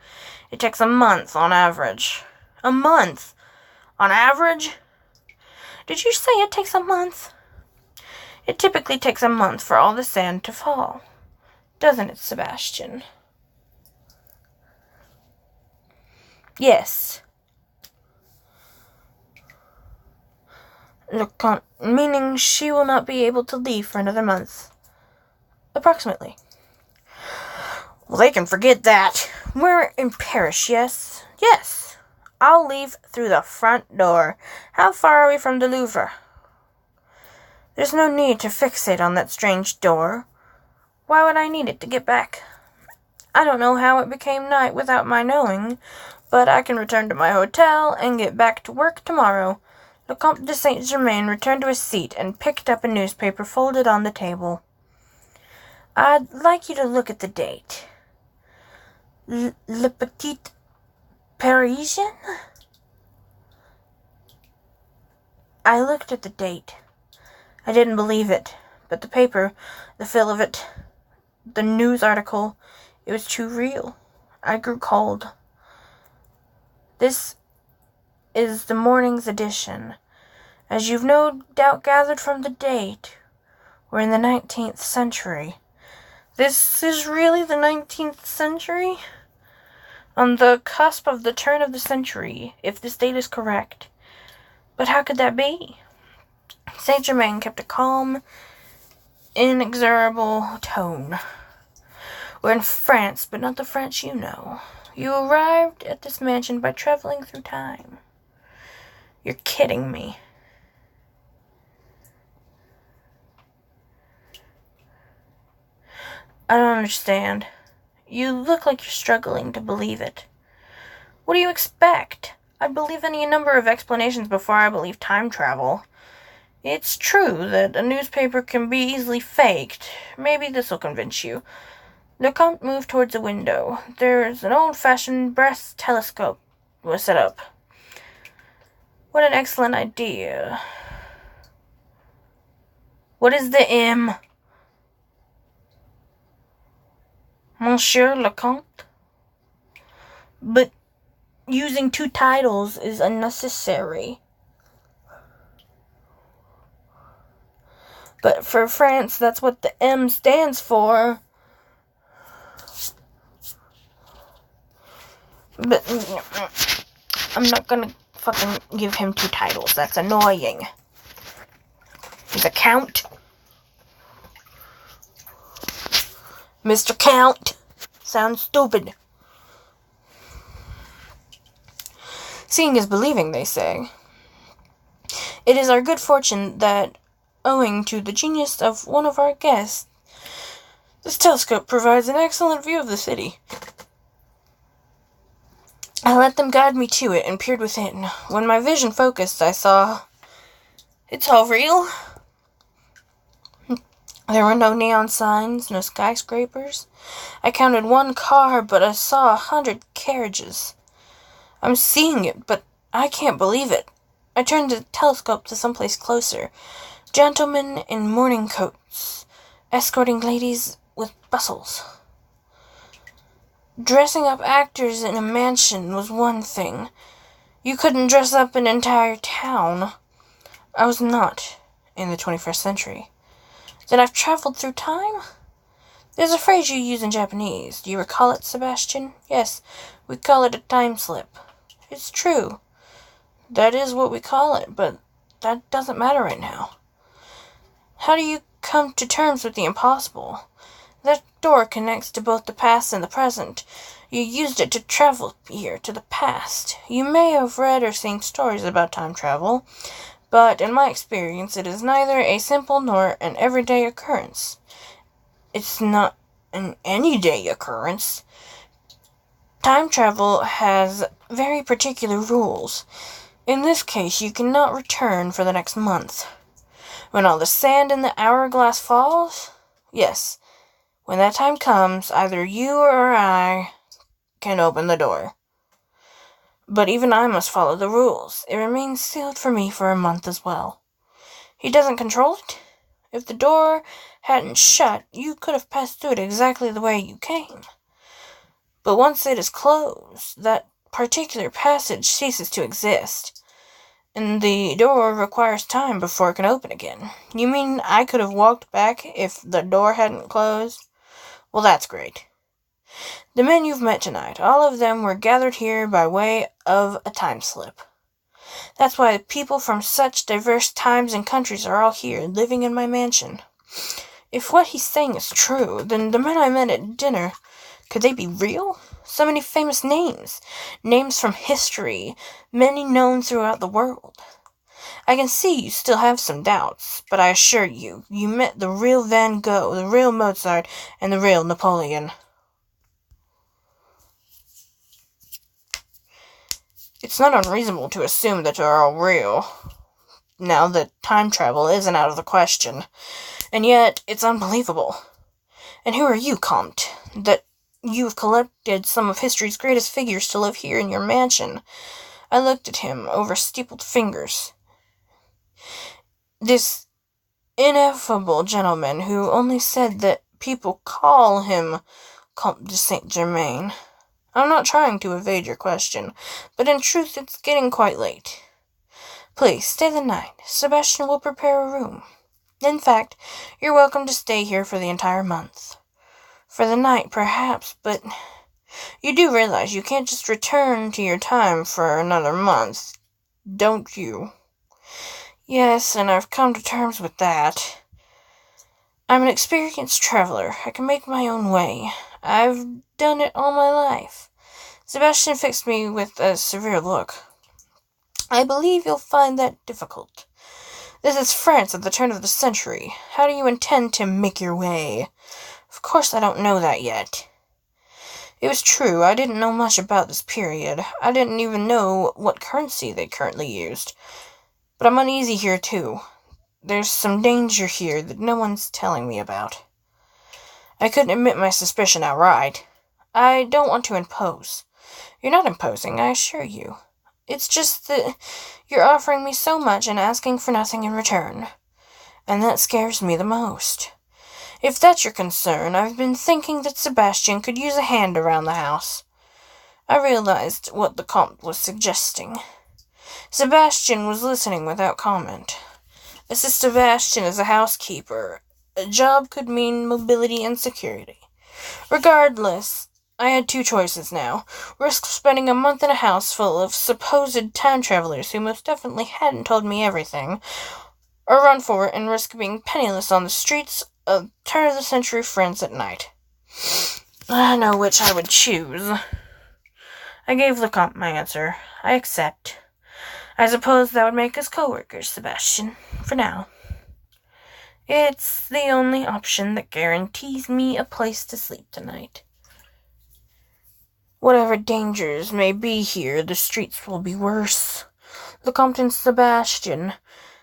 It takes a month on average. A month? On average? Did you say it takes a month? It typically takes a month for all the sand to fall. Doesn't it, Sebastian? Yes. Meaning she will not be able to leave for another month. Approximately. Well, they can forget that. We're in Paris, yes? Yes. I'll leave through the front door. How far are we from the Louvre? There's no need to fixate on that strange door. Why would I need it to get back? I don't know how it became night without my knowing, but I can return to my hotel and get back to work tomorrow. Le Comte de Saint-Germain returned to his seat and picked up a newspaper folded on the table. I'd like you to look at the date. Le Petit Parisien? I looked at the date. I didn't believe it, but the paper, the feel of it, the news article, it was too real. I grew cold. This is the morning's edition. As you've no doubt gathered from the date, we're in the 19th century. This is really the 19th century? On the cusp of the turn of the century, if this date is correct. But how could that be? Saint-Germain kept a calm, inexorable tone. We're in France, but not the France you know. You arrived at this mansion by traveling through time. You're kidding me. I don't understand. You look like you're struggling to believe it. What do you expect? I'd believe any number of explanations before I believe time travel. It's true that a newspaper can be easily faked. Maybe this'll convince you. Le Comte moved towards a window. There's an old-fashioned brass telescope was set up. What an excellent idea. What is the M? Monsieur le Comte? But using two titles is unnecessary. But for France, that's what the M stands for. But I'm not gonna fucking give him two titles. That's annoying. He's a count. Mr. Count. Sounds stupid. Seeing is believing, they say. It is our good fortune that, owing to the genius of one of our guests, this telescope provides an excellent view of the city. I let them guide me to it and peered within. When my vision focused, I saw... It's all real. There were no neon signs, no skyscrapers. I counted one car, but I saw 100 carriages. I'm seeing it, but I can't believe it. I turned the telescope to someplace closer. Gentlemen in morning coats, escorting ladies with bustles. Dressing up actors in a mansion was one thing. You couldn't dress up an entire town. I was not in the 21st century. That I've traveled through time? There's a phrase you use in Japanese. Do you recall it, Sebastian? Yes, we call it a time slip. It's true. That is what we call it, but that doesn't matter right now. How do you come to terms with the impossible? That door connects to both the past and the present. You used it to travel here, to the past. You may have read or seen stories about time travel, but in my experience, it is neither a simple nor an everyday occurrence. It's not an any-day occurrence. Time travel has very particular rules. In this case, you cannot return for the next month. When all the sand in the hourglass falls? Yes. When that time comes, either you or I can open the door. But even I must follow the rules. It remains sealed for me for a month as well. He doesn't control it. If the door hadn't shut, you could have passed through it exactly the way you came. But once it is closed, that particular passage ceases to exist, and the door requires time before it can open again. You mean I could have walked back if the door hadn't closed? Well, that's great. The men you've met tonight, all of them were gathered here by way of a time slip. That's why people from such diverse times and countries are all here, living in my mansion. If what he's saying is true, then the men I met at dinner, could they be real? So many famous names. Names from history, many known throughout the world. I can see you still have some doubts, but I assure you, you met the real Van Gogh, the real Mozart, and the real Napoleon. It's not unreasonable to assume that you're all real, now that time travel isn't out of the question. And yet, it's unbelievable. And who are you, Comte, that you've collected some of history's greatest figures to live here in your mansion? I looked at him over steepled fingers. This ineffable gentleman who only said that people call him Comte de Saint-Germain. I'm not trying to evade your question, but in truth it's getting quite late. Please, stay the night. Sebastian will prepare a room. In fact, you're welcome to stay here for the entire month. For the night, perhaps, but you do realize you can't just return to your time for another month, don't you? Yes, and I've come to terms with that. I'm an experienced traveler. I can make my own way. I've done it all my life. Sebastian fixed me with a severe look. I believe you'll find that difficult. This is France at the turn of the century. How do you intend to make your way? Of course I don't know that yet. It was true, I didn't know much about this period. I didn't even know what currency they currently used. But I'm uneasy here, too. There's some danger here that no one's telling me about. I couldn't admit my suspicion outright. I don't want to impose. You're not imposing, I assure you. It's just that you're offering me so much and asking for nothing in return. And that scares me the most. If that's your concern, I've been thinking that Sebastian could use a hand around the house. I realized what the Comte was suggesting. Sebastian was listening without comment. Assist Sebastian as a housekeeper. A job could mean mobility and security. Regardless, I had two choices now. Risk spending a month in a house full of supposed time travelers who most definitely hadn't told me everything, or run for it and risk being penniless on the streets of turn-of-the-century France at night. I know which I would choose. I gave the Comte my answer. I accept. I suppose that would make us co-workers, Sebastian, for now. It's the only option that guarantees me a place to sleep tonight. Whatever dangers may be here, the streets will be worse. The Comte and Sebastian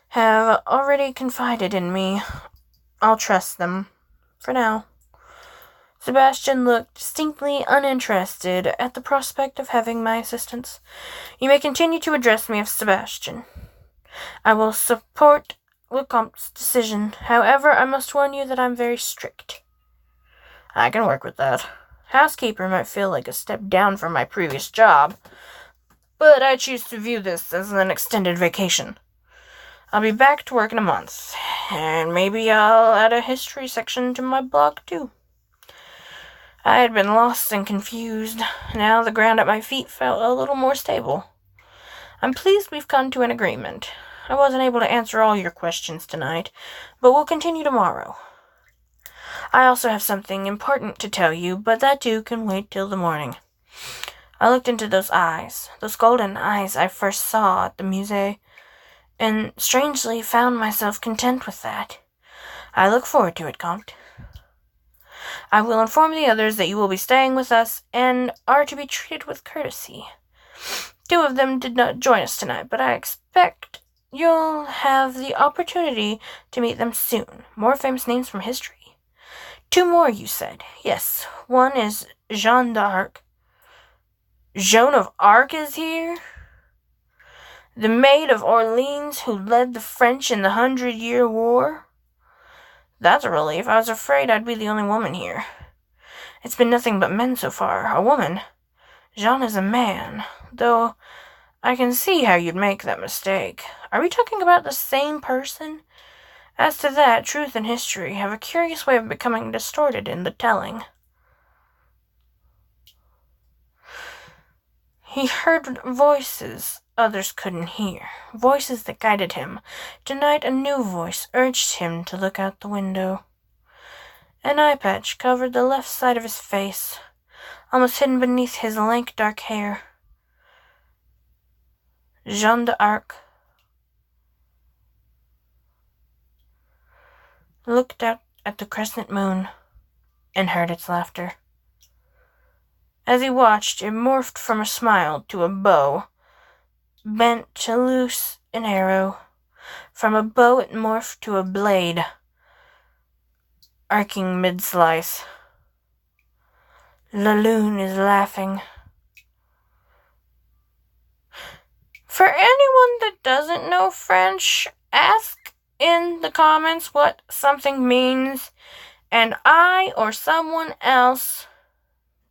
have already confided in me. I'll trust them, for now. Sebastian looked distinctly uninterested at the prospect of having my assistance. You may continue to address me as Sebastian. I will support the Comte's decision. However, I must warn you that I'm very strict. I can work with that. Housekeeper might feel like a step down from my previous job, but I choose to view this as an extended vacation. I'll be back to work in a month, and maybe I'll add a history section to my blog, too. I had been lost and confused. Now the ground at my feet felt a little more stable. I'm pleased we've come to an agreement. I wasn't able to answer all your questions tonight, but we'll continue tomorrow. I also have something important to tell you, but that too can wait till the morning. I looked into those eyes, those golden eyes I first saw at the musée, and strangely found myself content with that. I look forward to it, Comte. I will inform the others that you will be staying with us and are to be treated with courtesy. 2 of them did not join us tonight, but I expect you'll have the opportunity to meet them soon. More famous names from history. 2 more, you said. Yes, one is Jeanne d'Arc. Joan of Arc is here? The Maid of Orleans who led the French in the 100-Year War? That's a relief. I was afraid I'd be the only woman here. It's been nothing but men so far. A woman. Jean is a man, though I can see how you'd make that mistake. Are we talking about the same person? As to that, truth and history have a curious way of becoming distorted in the telling. He heard voices others couldn't hear, voices that guided him. Tonight a new voice urged him to look out the window. An eye patch covered the left side of his face, almost hidden beneath his lank dark hair. Jeanne d'Arc looked out at the crescent moon and heard its laughter. As he watched, it morphed from a smile to a bow, bent to loose an arrow. From a bow it morphed to a blade, arcing mid-slice. La Lune is laughing. For anyone that doesn't know French, ask in the comments what something means, and I or someone else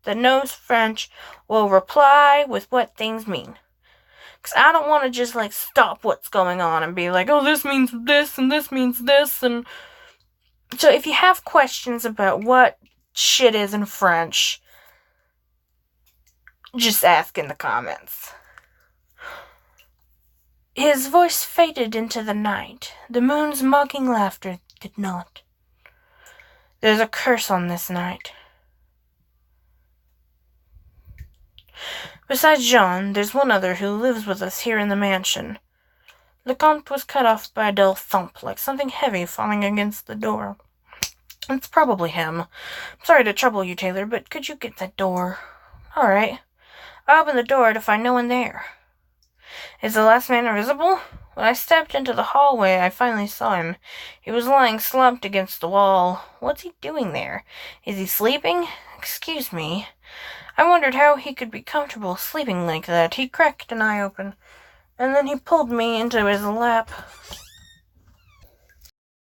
that knows French will reply with what things mean. Because I don't want to just stop what's going on and be like, oh, this means this and this means this. And so if you have questions about what shit is in French, just ask in the comments. His voice faded into the night. The moon's mocking laughter did not. There's a curse on this night. Besides Jean, there's one other who lives with us here in the mansion. Le Comte was cut off by a dull thump, like something heavy falling against the door. It's probably him. I'm sorry to trouble you, Taylor, but could you get that door? All right. I opened the door to find no one there. Is the last man invisible? When I stepped into the hallway, I finally saw him. He was lying slumped against the wall. What's he doing there? Is he sleeping? Excuse me. I wondered how he could be comfortable sleeping like that. He cracked an eye open, and then he pulled me into his lap.